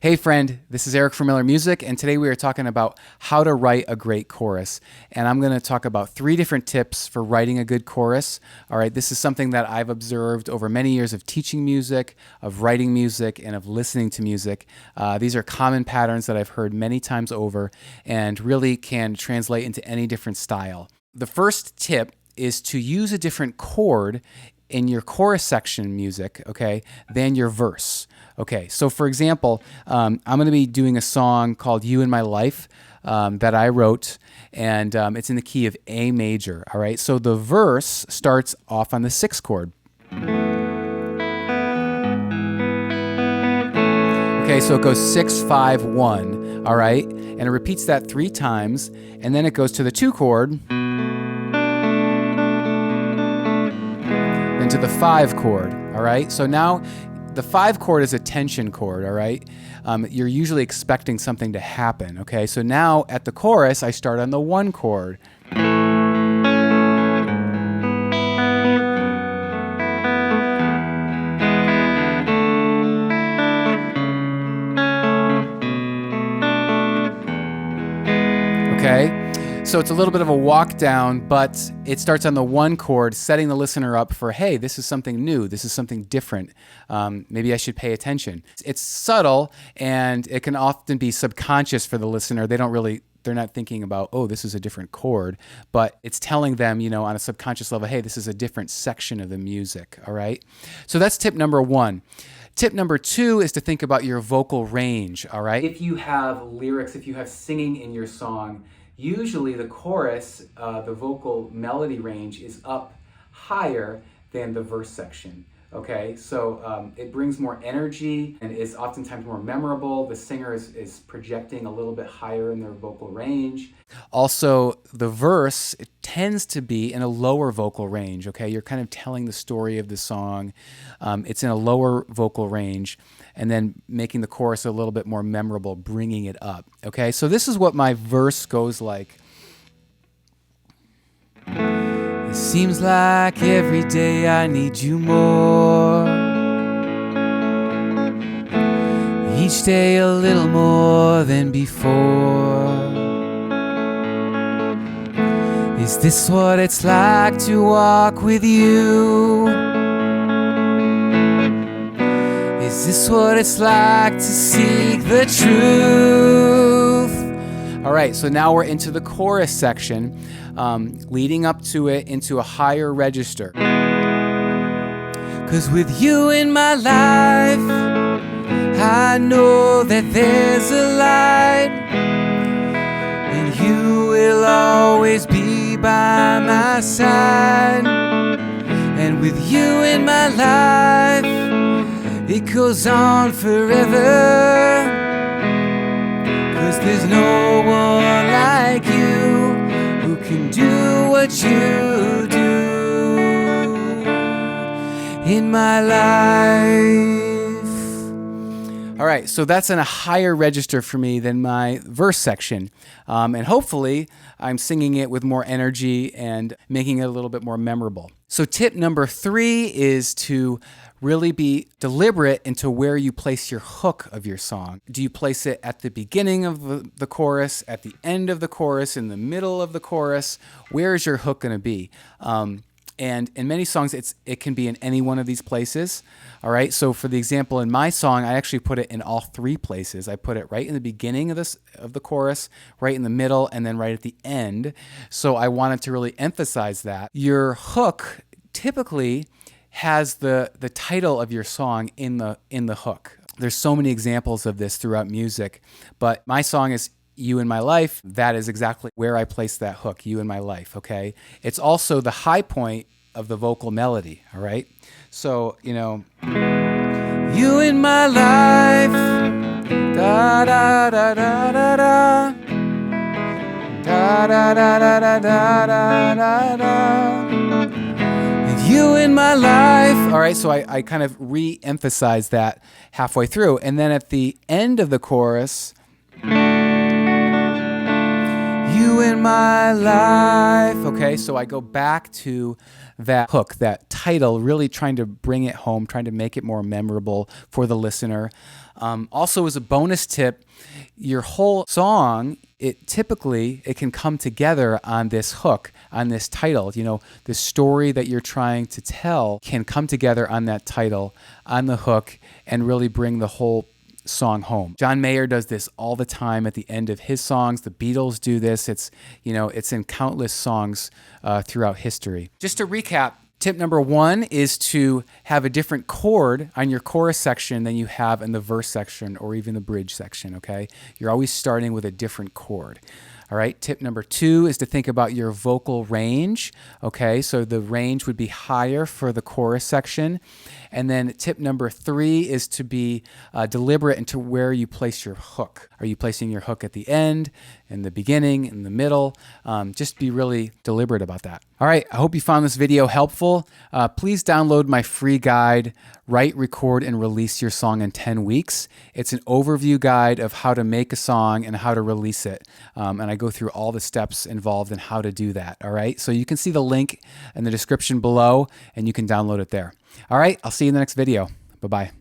Hey friend, this is Eric from Miller Music, and today we are talking about how to write a great chorus. And I'm going to talk about 3 different tips for writing a good chorus. All right, this is something that I've observed over many years of teaching music, of writing music, and of listening to music. These are common patterns that I've heard many times over and really can translate into any different style. The first tip is to use a different chord in your chorus section music, okay, than your verse. Okay, so for example, I'm going to be doing a song called You in My Life that I wrote, and it's in the key of A major, all right? So the verse starts off on the 6th chord. Okay, so it goes 6, 5, 1, all right? And it repeats that 3 times, and then it goes to the 2 chord, then to the 5 chord, all right? So now the 5 chord is a tension chord, all right? You're usually expecting something to happen, okay? So now at the chorus, I start on the 1 chord. Okay? So it's a little bit of a walk down, but it starts on the 1 chord, setting the listener up for, hey, this is something new. This is something different. Maybe I should pay attention. It's subtle, and it can often be subconscious for the listener. They're not thinking about, oh, this is a different chord, but it's telling them, on a subconscious level, hey, this is a different section of the music, all right? So that's tip number 1. Tip number 2 is to think about your vocal range, all right? If you have lyrics, if you have singing in your song, usually the chorus, the vocal melody range is up higher than the verse section. Okay, so it brings more energy and is oftentimes more memorable. The singer is projecting a little bit higher in their vocal range. Also, the verse, it tends to be in a lower vocal range. Okay, you're kind of telling the story of the song. It's in a lower vocal range, and then making the chorus a little bit more memorable, bringing it up. Okay, so this is what my verse goes like. It seems like every day I need you more. Each day a little more than before. Is this what it's like to walk with you? Is this what it's like to seek the truth? All right, so now we're into the chorus section, leading up to it into a higher register. 'Cause with you in my life, I know that there's a light, and you will always be by my side. And with you in my life, it goes on forever. 'Cause there's no one like you who can do what you do in my life. All right, so that's in a higher register for me than my verse section. And hopefully I'm singing it with more energy and making it a little bit more memorable. So tip number 3 is to really be deliberate into where you place your hook of your song. Do you place it at the beginning of the chorus, at the end of the chorus, in the middle of the chorus? Where is your hook going to be? And in many songs, it can be in any one of these places. All right. So for the example, in my song, I actually put it in all 3 places. I put it right in the beginning of the chorus, right in the middle, and then right at the end. So I wanted to really emphasize that. Your hook typically has the title of your song in the hook. There's so many examples of this throughout music, but my song is You in My Life. That is exactly where I place that hook, You in My Life, okay? It's also the high point of the vocal melody, all right? So, You in my life, da da da da da da, da da da da da da da da. You in my life. All right, so I kind of re-emphasize that halfway through. And then at the end of the chorus, you in my life. Okay, so I go back to that hook, that title, really trying to bring it home, trying to make it more memorable for the listener. Also, as a bonus tip, your whole song, it can come together on this hook, on this title. You know, the story that you're trying to tell can come together on that title, on the hook, and really bring the whole song home. John Mayer does this all the time at the end of his songs. The Beatles do this. It's in countless songs throughout history. Just to recap, tip number 1 is to have a different chord on your chorus section than you have in the verse section or even the bridge section, okay? You're always starting with a different chord. All right, tip number 2 is to think about your vocal range, okay? So the range would be higher for the chorus section. And then tip number 3 is to be deliberate into where you place your hook. Are you placing your hook at the end, in the beginning, in the middle? Just be really deliberate about that. All right, I hope you found this video helpful. Please download my free guide, Write, Record, and Release Your Song in 10 Weeks. It's an overview guide of how to make a song and how to release it. And I go through all the steps involved in how to do that, all right? So you can see the link in the description below, and you can download it there. All right, I'll see you in the next video. Bye-bye.